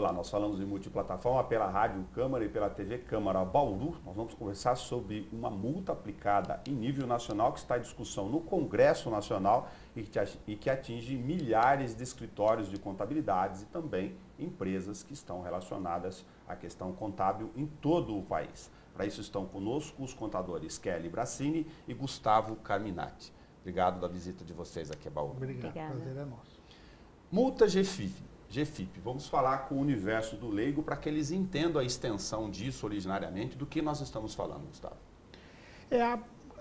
falar. Nós falamos em multiplataforma pela Rádio Câmara e pela TV Câmara Bauru. Nós vamos conversar sobre uma multa aplicada em nível nacional que está em discussão no Congresso Nacional e que atinge milhares de escritórios de contabilidades e também empresas que estão relacionadas à questão contábil em todo o país. Para isso estão conosco os contadores Kelly Bracini e Gustavo Carminati. Obrigado da visita de vocês aqui a Bauru. Obrigado, o prazer é nosso. Multa GFIP. Vamos falar com o universo do leigo para que eles entendam a extensão disso originariamente, do que nós estamos falando, Gustavo.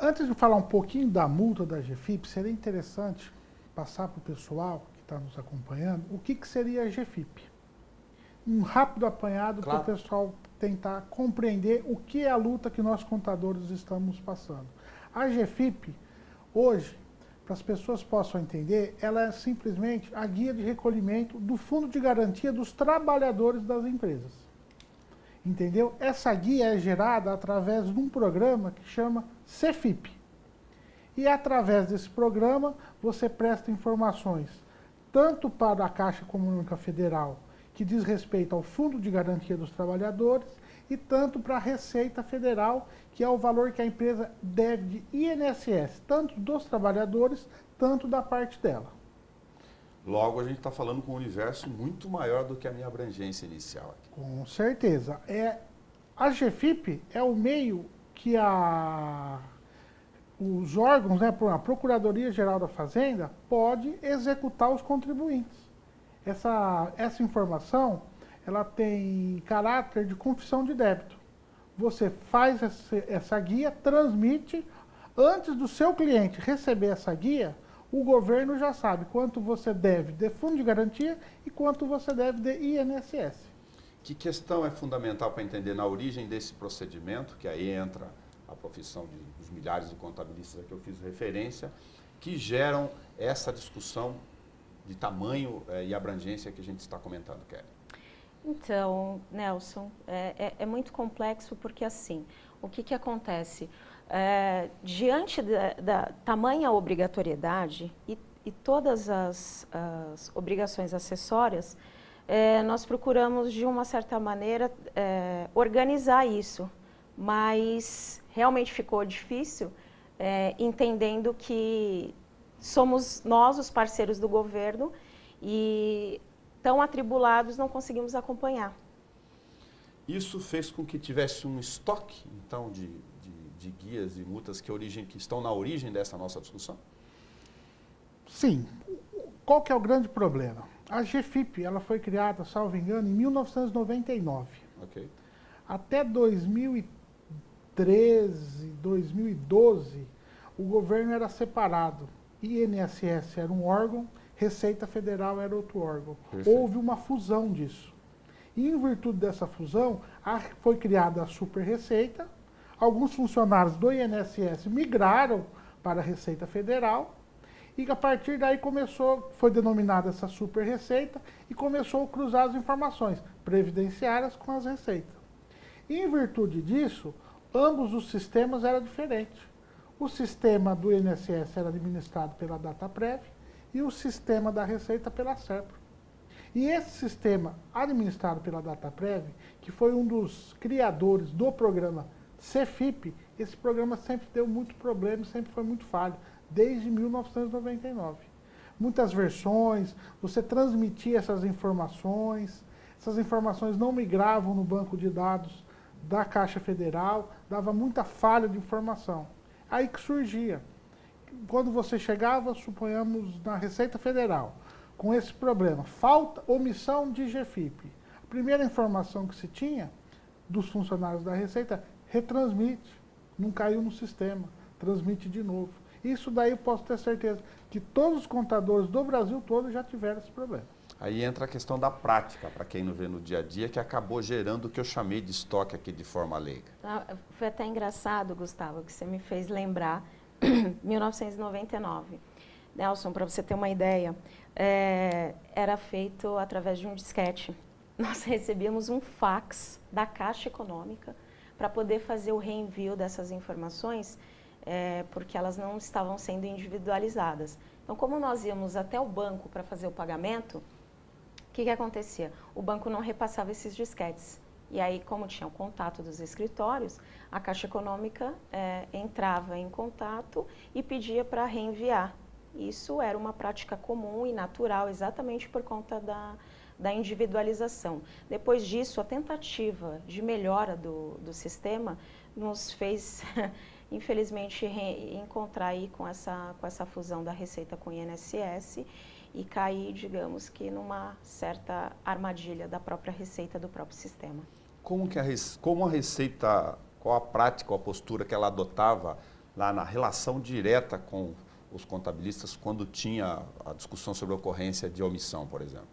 Antes de falar um pouquinho da multa da GFIP, seria interessante passar para o pessoal que está nos acompanhando o que seria a GFIP. Um rápido apanhado para o pessoal tentar compreender o que é a luta que nós contadores estamos passando. A GFIP, hoje, para as pessoas possam entender, ela é simplesmente a guia de recolhimento do Fundo de Garantia dos Trabalhadores das Empresas. Entendeu? Essa guia é gerada através de um programa que chama CFIP. E através desse programa, você presta informações tanto para a Caixa Econômica Federal, que diz respeito ao Fundo de Garantia dos Trabalhadores, e tanto para a Receita Federal, que é o valor que a empresa deve de INSS, tanto dos trabalhadores, tanto da parte dela. Logo, a gente está falando com um universo muito maior do que a minha abrangência inicial aqui. Com certeza. A GFIP é o meio que os órgãos, a Procuradoria-Geral da Fazenda, pode executar os contribuintes. Essa informação, ela tem caráter de confissão de débito. Você faz essa guia, transmite, antes do seu cliente receber essa guia, o governo já sabe quanto você deve de fundo de garantia e quanto você deve de INSS. Que questão é fundamental para entender na origem desse procedimento, que aí entra a profissão dos milhares de contabilistas a que eu fiz referência, que geram essa discussão de tamanho e abrangência que a gente está comentando, Kelly? Então, Nelson, é muito complexo porque, assim, o que acontece? Diante da tamanha obrigatoriedade e todas as obrigações acessórias, nós procuramos, de uma certa maneira, organizar isso, mas realmente ficou difícil, entendendo que somos nós os parceiros do governo e tão atribulados, não conseguimos acompanhar. Isso fez com que tivesse um estoque, então, de guias e multas que estão na origem dessa nossa discussão? Sim. Qual que é o grande problema? A GFIP, ela foi criada, salvo engano, em 1999. Ok. Até 2013, 2012, o governo era separado. INSS era um órgão, Receita Federal era outro órgão. Perfeito. Houve uma fusão disso. E, em virtude dessa fusão, foi criada a Super Receita. Alguns funcionários do INSS migraram para a Receita Federal. E, a partir daí, foi denominada essa Super Receita e começou a cruzar as informações previdenciárias com as receitas. E, em virtude disso, ambos os sistemas eram diferentes. O sistema do INSS era administrado pela Dataprev e o sistema da Receita pela SERPRO. E esse sistema administrado pela Dataprev, que foi um dos criadores do programa CFIP, esse programa sempre deu muito problema, sempre foi muito falho, desde 1999. Muitas versões, você transmitia essas informações não migravam no banco de dados da Caixa Federal, dava muita falha de informação. Aí que surgia. Quando você chegava, suponhamos, na Receita Federal, com esse problema, omissão de GFIP. A primeira informação que se tinha dos funcionários da Receita, retransmite, não caiu no sistema, transmite de novo. Isso daí eu posso ter certeza que todos os contadores do Brasil todo já tiveram esse problema. Aí entra a questão da prática, para quem não vê no dia a dia, que acabou gerando o que eu chamei de estoque aqui de forma leiga. Foi até engraçado, Gustavo, que você me fez lembrar 1999. Nelson, para você ter uma ideia, era feito através de um disquete. Nós recebíamos um fax da Caixa Econômica para poder fazer o reenvio dessas informações, porque elas não estavam sendo individualizadas. Então, como nós íamos até o banco para fazer o pagamento, que acontecia? O banco não repassava esses disquetes. E aí, como tinha o contato dos escritórios, a Caixa Econômica entrava em contato e pedia para reenviar. Isso era uma prática comum e natural, exatamente por conta da individualização. Depois disso, a tentativa de melhora do sistema nos fez, infelizmente, encontrar aí com essa fusão da Receita com o INSS e cair, digamos que, numa certa armadilha da própria Receita, do próprio sistema. Como a Receita, qual a prática, qual a postura que ela adotava lá na relação direta com os contabilistas quando tinha a discussão sobre a ocorrência de omissão, por exemplo?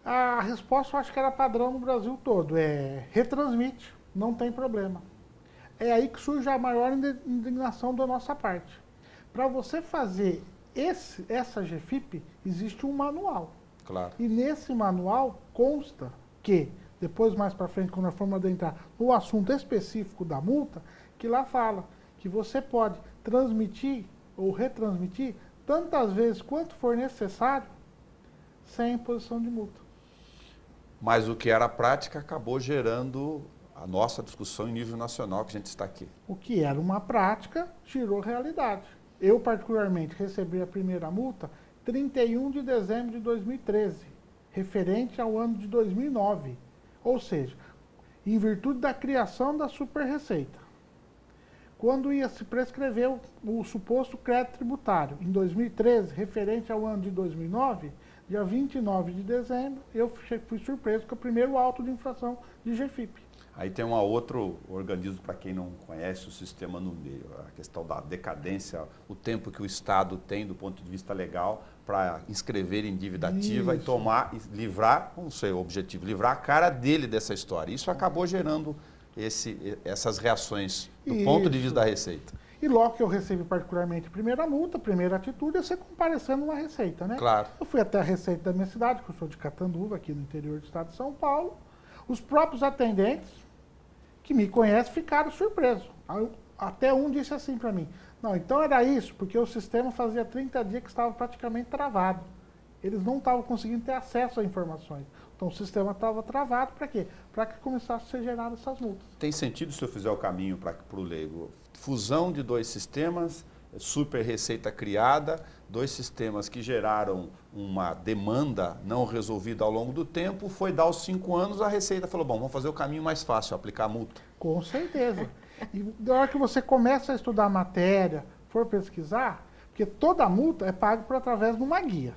A resposta eu acho que era padrão no Brasil todo, retransmite, não tem problema. É aí que surge a maior indignação da nossa parte. Para você fazer essa GFIP, existe um manual. Claro. E nesse manual consta que, depois mais para frente, quando nós formos adentrar no assunto específico da multa, que lá fala que você pode transmitir ou retransmitir tantas vezes quanto for necessário, sem imposição de multa. Mas o que era prática acabou gerando a nossa discussão em nível nacional que a gente está aqui. O que era uma prática girou realidade. Eu, particularmente, recebi a primeira multa 31 de dezembro de 2013, referente ao ano de 2009. Ou seja, em virtude da criação da super-receita. Quando ia se prescrever o suposto crédito tributário, em 2013, referente ao ano de 2009, dia 29 de dezembro, eu fui surpreso com o primeiro auto de infração de GFIP. Aí tem um outro organismo, para quem não conhece o sistema no meio, a questão da decadência, o tempo que o Estado tem do ponto de vista legal para inscrever em dívida ativa e tomar, livrar, não sei o objetivo, livrar a cara dele dessa história. Isso acabou gerando essas reações do ponto de vista da Receita. E logo que eu recebi particularmente a primeira multa, a primeira atitude é você comparecendo na Receita, né? Claro. Eu fui até a Receita da minha cidade, que eu sou de Catanduva, aqui no interior do estado de São Paulo. Os próprios atendentes que me conhecem ficaram surpresos. Até um disse assim para mim, não, então era isso, porque o sistema fazia 30 dias que estava praticamente travado. Eles não estavam conseguindo ter acesso a informações. Então o sistema estava travado para quê? Para que começassem a ser geradas essas multas. Tem sentido se eu fizer o caminho para o leigo? Fusão de dois sistemas, super receita criada, dois sistemas que geraram uma demanda não resolvida ao longo do tempo, foi dar os 5 anos, a Receita falou, bom, vamos fazer o caminho mais fácil, aplicar a multa. Com certeza. E na hora que você começa a estudar a matéria, for pesquisar, porque toda multa é paga através de uma guia.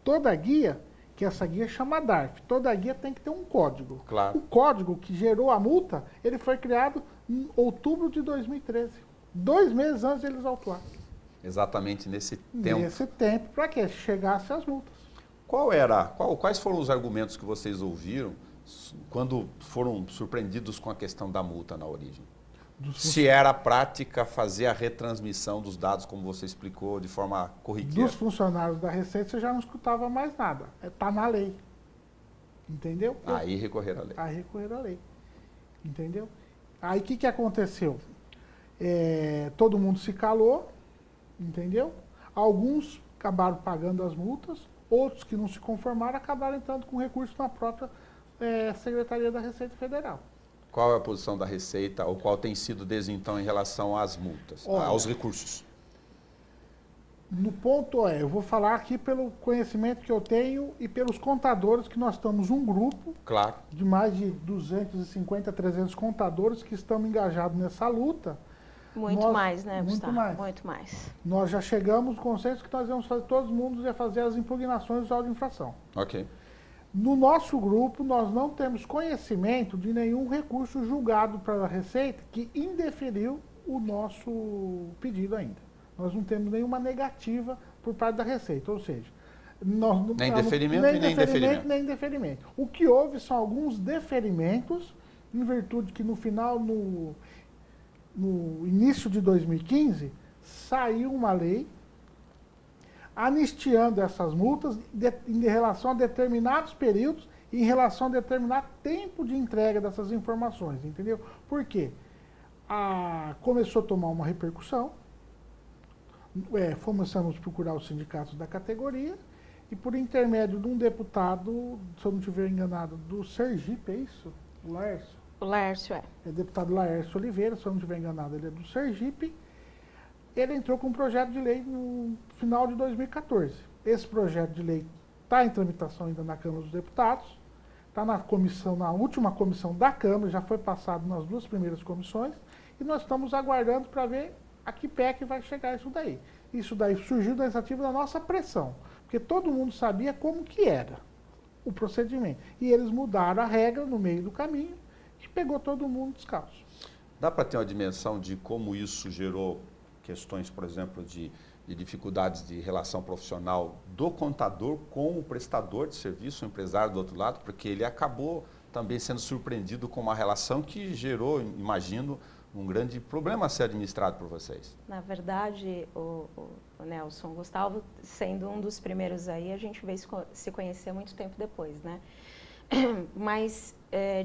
Toda guia, que essa guia chama DARF, toda guia tem que ter um código. Claro. O código que gerou a multa, ele foi criado em outubro de 2013. 2 meses antes de eles autuarem. Exatamente nesse tempo. Nesse tempo, para que chegasse as multas. Quais foram os argumentos que vocês ouviram quando foram surpreendidos com a questão da multa na origem? Se era prática fazer a retransmissão dos dados, como você explicou, de forma corriqueira. Dos funcionários da Receita, você já não escutava mais nada. Está na lei. Entendeu? Aí recorrer à lei. Aí recorrer à lei. Entendeu? Aí o que aconteceu? Todo mundo se calou, entendeu? Alguns acabaram pagando as multas, outros que não se conformaram acabaram entrando com recurso na própria Secretaria da Receita Federal. Qual é a posição da Receita, ou qual tem sido desde então em relação às multas, aos recursos? No ponto eu vou falar aqui pelo conhecimento que eu tenho e pelos contadores, que nós estamos um grupo de mais de 250, 300 contadores que estamos engajados nessa luta. Muito mais, né, Gustavo? Muito mais. Muito mais. Nós já chegamos ao consenso que nós vamos fazer, todo mundo ia fazer as impugnações do auto de infração. Ok. No nosso grupo, nós não temos conhecimento de nenhum recurso julgado para a Receita que indeferiu o nosso pedido ainda. Nós não temos nenhuma negativa por parte da Receita, ou seja, nem deferimento e nem indeferimento. Nem deferimento. O que houve são alguns deferimentos, em virtude que no final, no início de 2015, saiu uma lei anistiando essas multas em relação a determinados períodos e em relação a determinado tempo de entrega dessas informações, entendeu? Por quê? Começou a tomar uma repercussão, começamos a procurar os sindicatos da categoria e por intermédio de um deputado, se eu não estiver enganado, do Sergipe, é isso? O Laércio? O Laércio é. É deputado Laércio Oliveira, se eu não estiver enganado, ele é do Sergipe. Ele entrou com um projeto de lei no final de 2014. Esse projeto de lei está em tramitação ainda na Câmara dos Deputados, está na comissão, na última comissão da Câmara, já foi passado nas 2 primeiras comissões, e nós estamos aguardando para ver a que pé que vai chegar isso daí. Isso daí surgiu da iniciativa da nossa pressão, porque todo mundo sabia como que era o procedimento. E eles mudaram a regra no meio do caminho, que pegou todo mundo descalço. Dá para ter uma dimensão de como isso gerou questões, por exemplo, de dificuldades de relação profissional do contador com o prestador de serviço, o empresário do outro lado, porque ele acabou também sendo surpreendido com uma relação que gerou, imagino, um grande problema a ser administrado por vocês. Na verdade, o Nelson, o Gustavo, sendo um dos primeiros aí, a gente veio se conhecer muito tempo depois, né? Mas,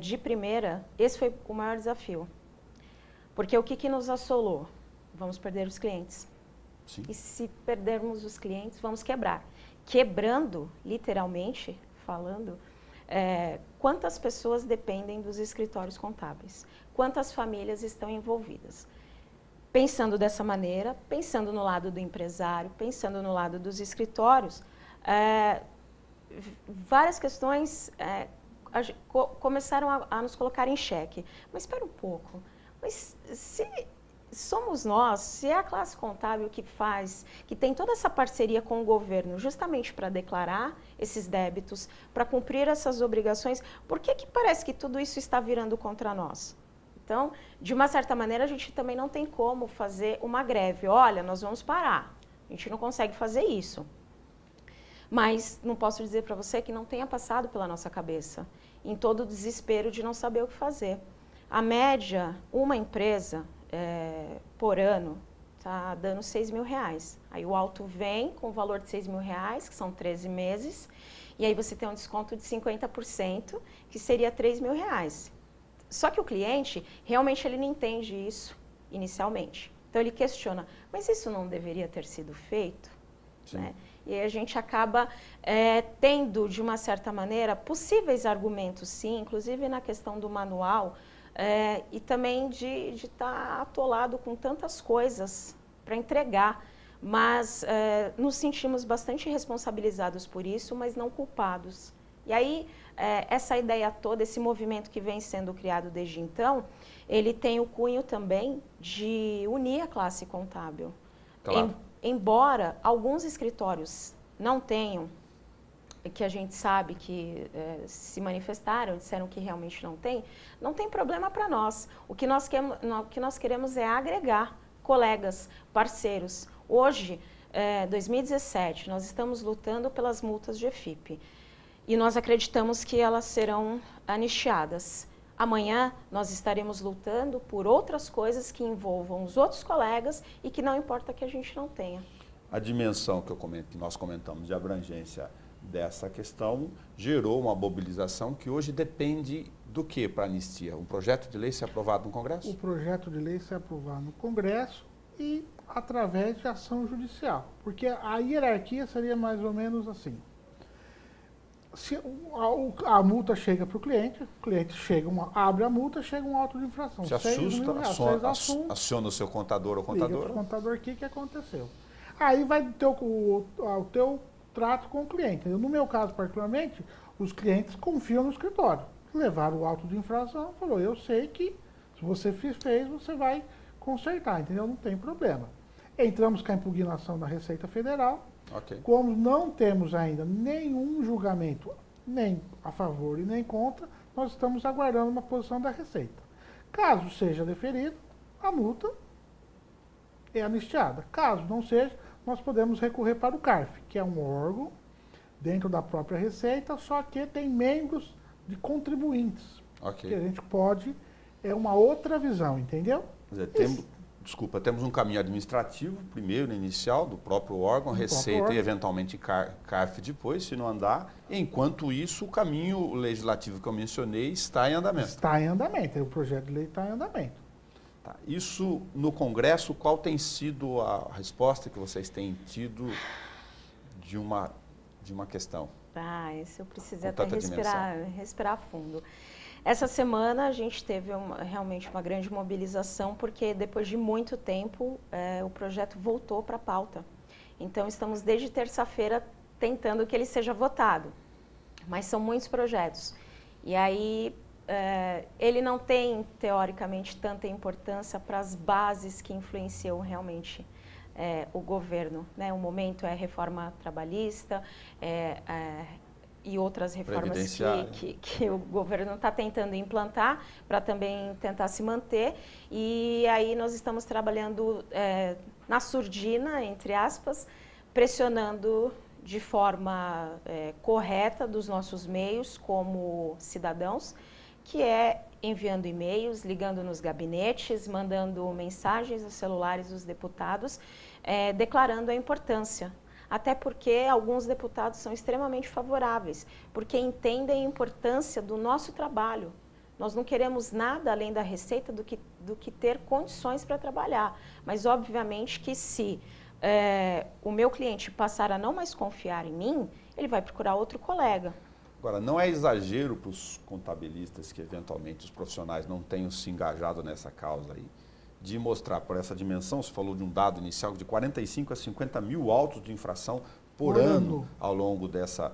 de primeira, esse foi o maior desafio. Porque o que nos assolou? Vamos perder os clientes. Sim. E se perdermos os clientes, vamos quebrar. Quebrando, literalmente falando, quantas pessoas dependem dos escritórios contábeis? Quantas famílias estão envolvidas? Pensando dessa maneira, pensando no lado do empresário, pensando no lado dos escritórios, várias questões começaram a nos colocar em xeque. Mas espera um pouco, mas se somos nós, se é a classe contábil que faz, que tem toda essa parceria com o governo justamente para declarar esses débitos, para cumprir essas obrigações, por que parece que tudo isso está virando contra nós? Então, de uma certa maneira, a gente também não tem como fazer uma greve. Olha, nós vamos parar. A gente não consegue fazer isso. Mas não posso dizer para você que não tenha passado pela nossa cabeça, em todo o desespero de não saber o que fazer. A média, uma empresa por ano está dando R$6.000. Aí o auto vem com o valor de R$6.000, que são 13 meses, e aí você tem um desconto de 50%, que seria R$3.000. Só que o cliente, realmente, ele não entende isso inicialmente. Então, ele questiona, mas isso não deveria ter sido feito? Né? E aí a gente acaba tendo, de uma certa maneira, possíveis argumentos, sim, inclusive na questão do manual, e também de estar atolado com tantas coisas para entregar. Mas nos sentimos bastante responsabilizados por isso, mas não culpados. E aí, essa ideia toda, esse movimento que vem sendo criado desde então, ele tem o cunho também de unir a classe contábil. Claro. Embora alguns escritórios não tenham, que a gente sabe que se manifestaram, disseram que realmente não tem problema para nós. O que nós queremos é agregar colegas, parceiros. Hoje, 2017, nós estamos lutando pelas multas de EFIP. E nós acreditamos que elas serão anistiadas. Amanhã nós estaremos lutando por outras coisas que envolvam os outros colegas e que não importa que a gente não tenha. A dimensão que nós comentamos de abrangência dessa questão gerou uma mobilização que hoje depende do que para a anistia? Um projeto de lei ser aprovado no Congresso? O projeto de lei ser aprovado no Congresso e através de ação judicial. Porque a hierarquia seria mais ou menos assim. Se a multa chega para o cliente abre a multa, chega um auto de infração. Se assusta, aciona o seu contador ou contadora. Liga para o contador, o que aconteceu? Aí vai ter o teu trato com o cliente. No meu caso, particularmente, os clientes confiam no escritório. Levaram o auto de infração, falou, eu sei que se você fez, você vai consertar, entendeu? Não tem problema. Entramos com a impugnação da Receita Federal. Okay. Como não temos ainda nenhum julgamento, nem a favor e nem contra, nós estamos aguardando uma posição da Receita. Caso seja deferido, a multa é anistiada. Caso não seja, nós podemos recorrer para o CARF, que é um órgão dentro da própria Receita, só que tem membros de contribuintes. Okay. Que a gente pode, é uma outra visão, entendeu? Quer dizer, temos um caminho administrativo, primeiro, inicial, do próprio órgão, Receita e eventualmente CARF depois, se não andar. Enquanto isso, o caminho legislativo que eu mencionei está em andamento. Está em andamento, o projeto de lei está em andamento. Tá. Isso, no Congresso, qual tem sido a resposta que vocês têm tido de uma de uma questão. Isso eu precisei até respirar fundo. Essa semana a gente teve realmente uma grande mobilização, porque depois de muito tempo o projeto voltou para a pauta. Então estamos desde terça-feira tentando que ele seja votado, mas são muitos projetos. E aí ele não tem, teoricamente, tanta importância para as bases que influenciam realmente o governo, né? O momento é reforma trabalhista e outras reformas que o governo está tentando implantar para também tentar se manter. E aí nós estamos trabalhando na surdina, entre aspas, pressionando de forma correta dos nossos meios como cidadãos, que é enviando e-mails, ligando nos gabinetes, mandando mensagens aos celulares dos deputados, declarando a importância. Até porque alguns deputados são extremamente favoráveis, porque entendem a importância do nosso trabalho. Nós não queremos nada além da receita do que ter condições para trabalhar. Mas, obviamente, que se o meu cliente passar a não mais confiar em mim, ele vai procurar outro colega. Agora, não é exagero para os contabilistas que, eventualmente, os profissionais não tenham se engajado nessa causa aí, de mostrar por essa dimensão, você falou de um dado inicial de 45 a 50 mil autos de infração por ano ao longo dessa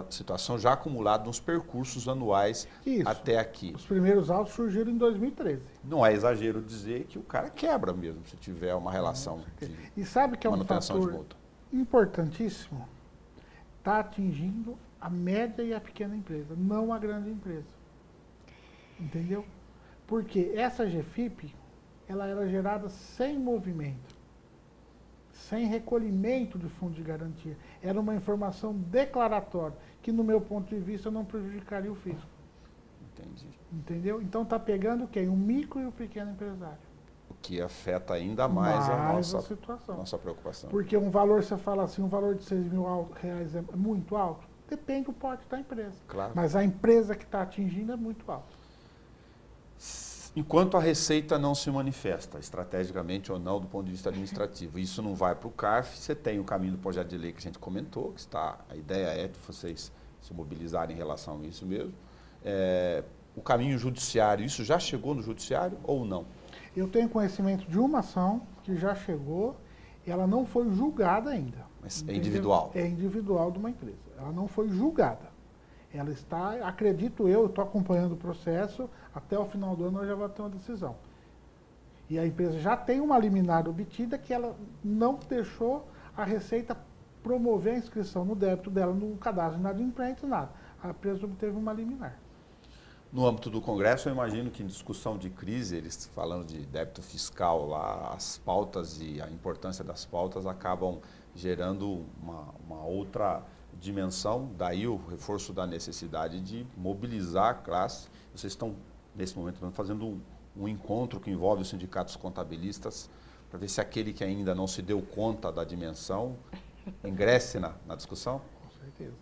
situação, já acumulado nos percursos anuais até aqui. Os primeiros autos surgiram em 2013. Não é exagero dizer que o cara quebra mesmo, se tiver uma relação E sabe que é um fator importantíssimo? Está atingindo a média e a pequena empresa, não a grande empresa. Entendeu? Porque essa GFIP, ela era gerada sem movimento, sem recolhimento de fundo de garantia. Era uma informação declaratória, que no meu ponto de vista não prejudicaria o fisco. Entendi. Entendeu? Então está pegando quem? O micro e o pequeno empresário. O que afeta ainda mais a situação. Nossa preocupação. Porque um valor, você fala assim, um valor de R$6.000 é muito alto? Depende do porte da empresa. Claro. Mas a empresa que está atingindo é muito alta. Enquanto a receita não se manifesta, estrategicamente ou não, do ponto de vista administrativo, isso não vai para o CARF, você tem o caminho do projeto de lei que a gente comentou, que a ideia é de vocês se mobilizarem em relação a isso mesmo. O caminho judiciário, isso já chegou no judiciário ou não? Eu tenho conhecimento de uma ação que já chegou, e ela não foi julgada ainda. Mas é individual? É individual de uma empresa. Ela não foi julgada. Ela está, acredito eu estou acompanhando o processo, até o final do ano nós já vamos ter uma decisão. E a empresa já tem uma liminar obtida que ela não deixou a Receita promover a inscrição no débito dela no cadastro inadimplente, nada. A empresa obteve uma liminar. No âmbito do Congresso, eu imagino que em discussão de crise, eles falando de débito fiscal lá, as pautas e a importância das pautas acabam gerando uma outra dimensão, daí o reforço da necessidade de mobilizar a classe. Vocês estão, nesse momento, fazendo um encontro que envolve os sindicatos contabilistas, para ver se aquele que ainda não se deu conta da dimensão ingresse na discussão? Com certeza.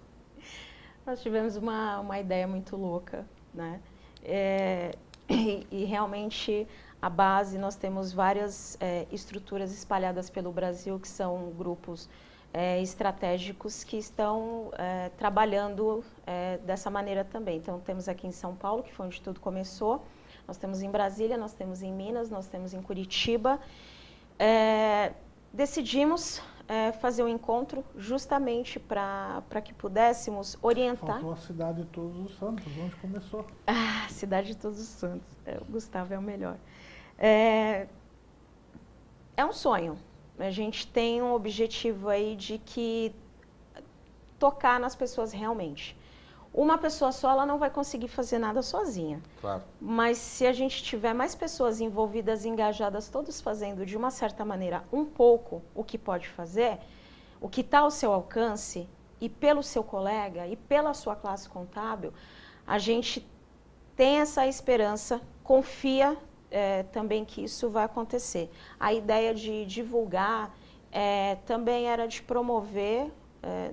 Nós tivemos uma ideia muito louca, né? E realmente a base, nós temos várias estruturas espalhadas pelo Brasil, que são grupos estratégicos que estão trabalhando dessa maneira também. Então, temos aqui em São Paulo, que foi onde tudo começou, nós temos em Brasília, nós temos em Minas, nós temos em Curitiba. Decidimos fazer um encontro justamente para que pudéssemos orientar. Faltou a Cidade de Todos os Santos, onde começou. Cidade de Todos os Santos, o Gustavo é o melhor. É um sonho. A gente tem um objetivo aí de tocar nas pessoas realmente. Uma pessoa só, ela não vai conseguir fazer nada sozinha. Claro. Mas se a gente tiver mais pessoas envolvidas, engajadas, todos fazendo de uma certa maneira um pouco o que pode fazer, o que está ao seu alcance, e pelo seu colega, e pela sua classe contábil, a gente tem essa esperança, confia também que isso vai acontecer. A ideia de divulgar também era de promover,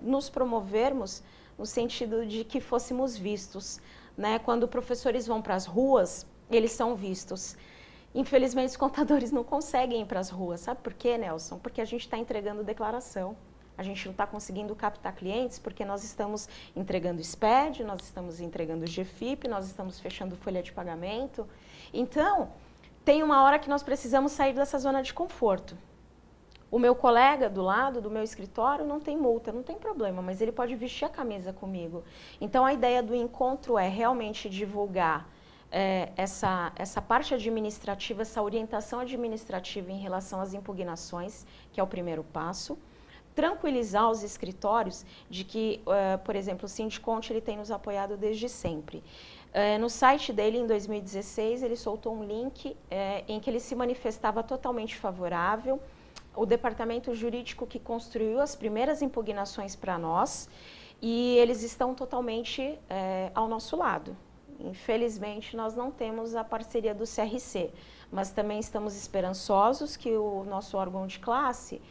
nos promovermos no sentido de que fôssemos vistos, né? Quando professores vão para as ruas, eles são vistos. Infelizmente, os contadores não conseguem ir para as ruas. Sabe por quê, Nelson? Porque a gente está entregando declaração. a gente não está conseguindo captar clientes porque nós estamos entregando SPED, nós estamos entregando GFIP, nós estamos fechando folha de pagamento. Então, tem uma hora que nós precisamos sair dessa zona de conforto. O meu colega do lado do meu escritório não tem multa, não tem problema, mas ele pode vestir a camisa comigo. Então, a ideia do encontro é realmente divulgar essa parte administrativa, essa orientação administrativa em relação às impugnações, que é o primeiro passo. Tranquilizar os escritórios de que, por exemplo, o Sindiconte ele tem nos apoiado desde sempre. No site dele, em 2016, ele soltou um link em que ele se manifestava totalmente favorável. O departamento jurídico que construiu as primeiras impugnações para nós, e eles estão totalmente ao nosso lado. Infelizmente, nós não temos a parceria do CRC, mas também estamos esperançosos que o nosso órgão de classe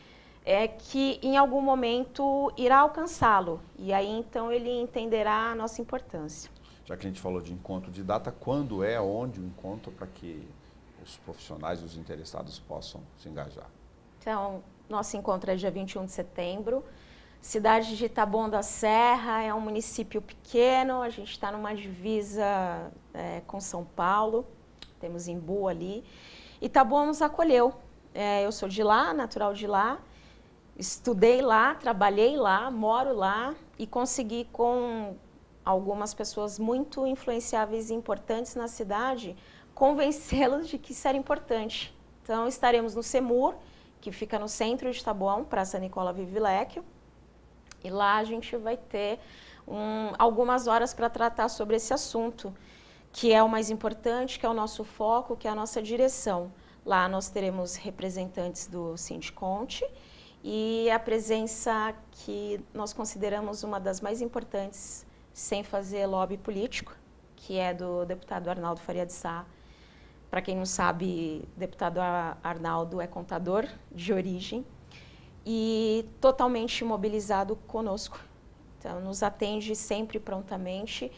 que em algum momento irá alcançá-lo, e aí então ele entenderá a nossa importância. Já que a gente falou de encontro de data, quando é, onde o encontro, para que os profissionais e os interessados possam se engajar? Então, nosso encontro é dia 21 de setembro, cidade de Taboão da Serra, é um município pequeno, a gente está numa divisa com São Paulo, temos Embu ali, e Taboão nos acolheu. Eu sou de lá, natural de lá, estudei lá, trabalhei lá, moro lá e consegui com algumas pessoas muito influenciáveis e importantes na cidade convencê-los de que isso era importante. Então, estaremos no CEMUR, que fica no centro de Taboão, Praça Nicola Vivilecchio, e lá a gente vai ter algumas horas para tratar sobre esse assunto, que é o mais importante, que é o nosso foco, que é a nossa direção. Lá nós teremos representantes do Sindiconte e a presença que nós consideramos uma das mais importantes, sem fazer lobby político, que é do deputado Arnaldo Faria de Sá. Para quem não sabe, deputado Arnaldo é contador de origem e totalmente mobilizado conosco. Então, nos atende sempre prontamente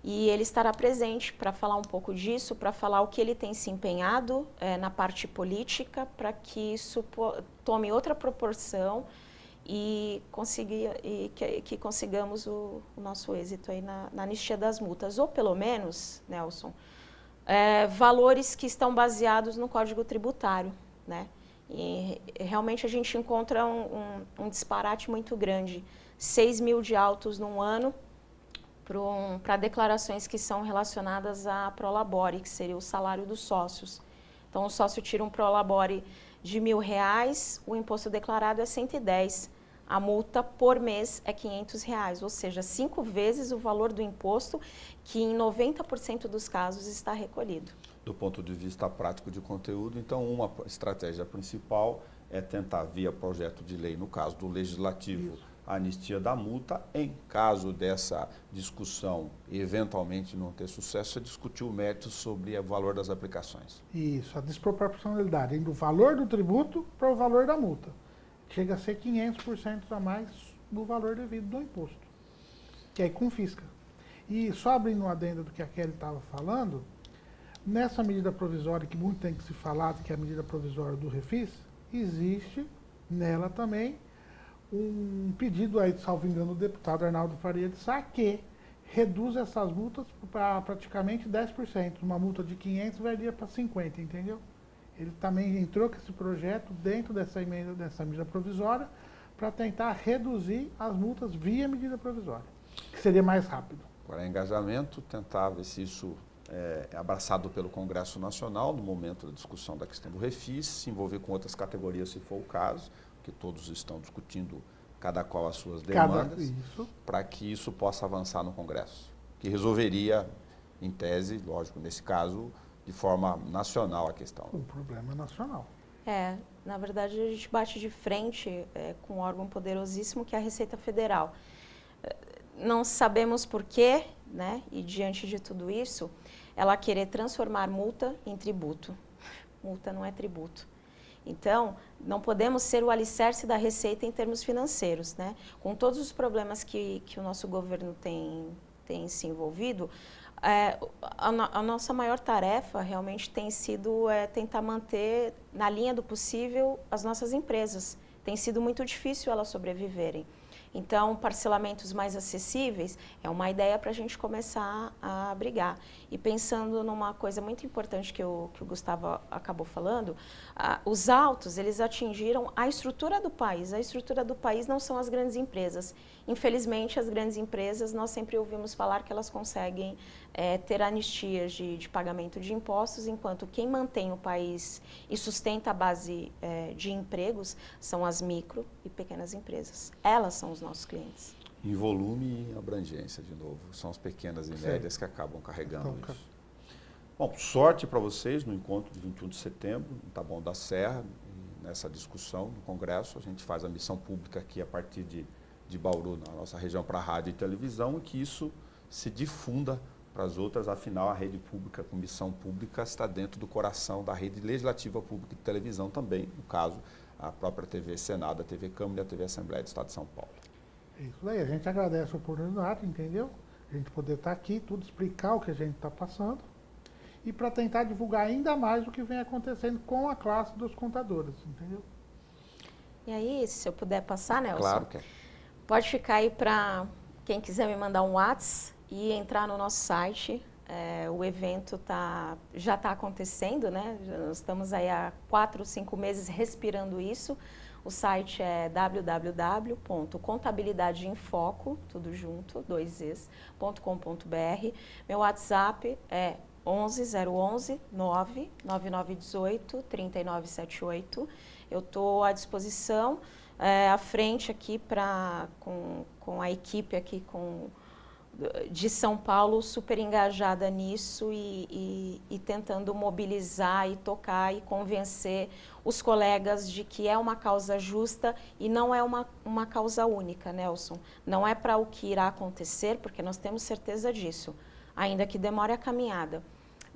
e ele estará presente para falar um pouco disso, para falar o que ele tem se empenhado na parte política, para que isso tome outra proporção e que consigamos o nosso êxito aí na anistia das multas. Ou pelo menos, Nelson, valores que estão baseados no Código Tributário, né? E realmente a gente encontra um disparate muito grande. 6 mil de autos num ano para declarações que são relacionadas à prolabore, que seria o salário dos sócios. Então, o sócio tira um prolabore de R$1.000, o imposto declarado é 110. A multa por mês é R$500, ou seja, 5 vezes o valor do imposto, que em 90% dos casos está recolhido. Do ponto de vista prático de conteúdo, então, uma estratégia principal é tentar, via projeto de lei, no caso do Legislativo, a anistia da multa. Em caso dessa discussão eventualmente não ter sucesso, é discutir o mérito sobre o valor das aplicações. Isso, a desproporcionalidade do valor do tributo para o valor da multa. Chega a ser 500% a mais do valor devido do imposto, que aí confisca. E só abrindo um adendo do que a Kelly estava falando, nessa medida provisória, que muito tem que se falar, que é a medida provisória do Refis, existe nela também um pedido aí, salvo engano, do deputado Arnaldo Faria de Sá, que reduz essas multas para praticamente 10%. Uma multa de 500 valia para 50, entendeu? Ele também entrou com esse projeto dentro dessa emenda, dessa medida provisória, para tentar reduzir as multas via medida provisória, que seria mais rápido. Agora, engajamento, tentar ver se isso é abraçado pelo Congresso Nacional no momento da discussão da questão do Refis, se envolver com outras categorias, se for o caso, que todos estão discutindo cada qual as suas demandas, para que isso possa avançar no Congresso, que resolveria, em tese, lógico, nesse caso, de forma nacional a questão. Um problema nacional. Na verdade, a gente bate de frente com um órgão poderosíssimo que é a Receita Federal. Não sabemos por quê, né? E diante de tudo isso, ela querer transformar multa em tributo. Multa não é tributo. Então, não podemos ser o alicerce da Receita em termos financeiros, né? Com todos os problemas que o nosso governo tem se envolvido, a nossa maior tarefa realmente tem sido tentar manter, na linha do possível, as nossas empresas. tem sido muito difícil elas sobreviverem. Então, parcelamentos mais acessíveis é uma ideia para a gente começar a brigar. E pensando numa coisa muito importante que o Gustavo acabou falando, os autos, eles atingiram a estrutura do país. A estrutura do país não são as grandes empresas. Infelizmente, as grandes empresas, nós sempre ouvimos falar que elas conseguem ter anistias de pagamento de impostos, enquanto quem mantém o país e sustenta a base de empregos são as micro e pequenas empresas. Elas são os nossos clientes. Em volume e abrangência, de novo. São as pequenas e médias que acabam carregando isso. Bom, sorte para vocês no encontro de 21 de setembro, no Taboão da Serra, nessa discussão no Congresso. A gente faz a missão pública aqui a partir de Bauru, na nossa região, para rádio e televisão, e que isso se difunda para as outras. Afinal, a rede pública com missão pública está dentro do coração da rede legislativa pública de televisão também, no caso, a própria TV Senado, a TV Câmara e a TV Assembleia do Estado de São Paulo. Isso aí, a gente agradece a oportunidade, entendeu? A gente poder estar aqui, tudo explicar o que a gente está passando e para tentar divulgar ainda mais o que vem acontecendo com a classe dos contadores, entendeu? E aí, se eu puder passar, Nelson? Claro que é. Pode ficar aí para quem quiser me mandar um WhatsApp e entrar no nosso site. O evento já está acontecendo, né? Nós estamos aí há 4, 5 meses respirando isso. O site é www.contabilidadeemfoco, tudo junto, 2es.com.br. Meu WhatsApp é 11 99918 3978. Eu estou à disposição, à frente aqui com a equipe aqui de São Paulo super engajada nisso e tentando mobilizar e tocar e convencer os colegas de que é uma causa justa e não é uma causa única, Nelson. Não é para o que irá acontecer, porque nós temos certeza disso, ainda que demore a caminhada,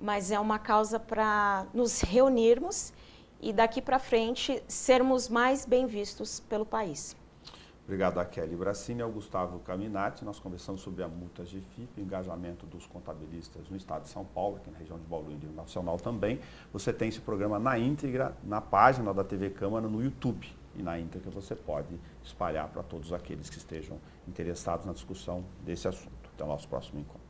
mas é uma causa para nos reunirmos e daqui para frente sermos mais bem vistos pelo país. Obrigado a Kelly Bracini e ao Gustavo Caminati. Nós conversamos sobre a multa GFIP, o engajamento dos contabilistas no estado de São Paulo, aqui na região de Bauru e nacional também. Você tem esse programa na íntegra, na página da TV Câmara, no YouTube. E na íntegra você pode espalhar para todos aqueles que estejam interessados na discussão desse assunto. Até o nosso próximo encontro.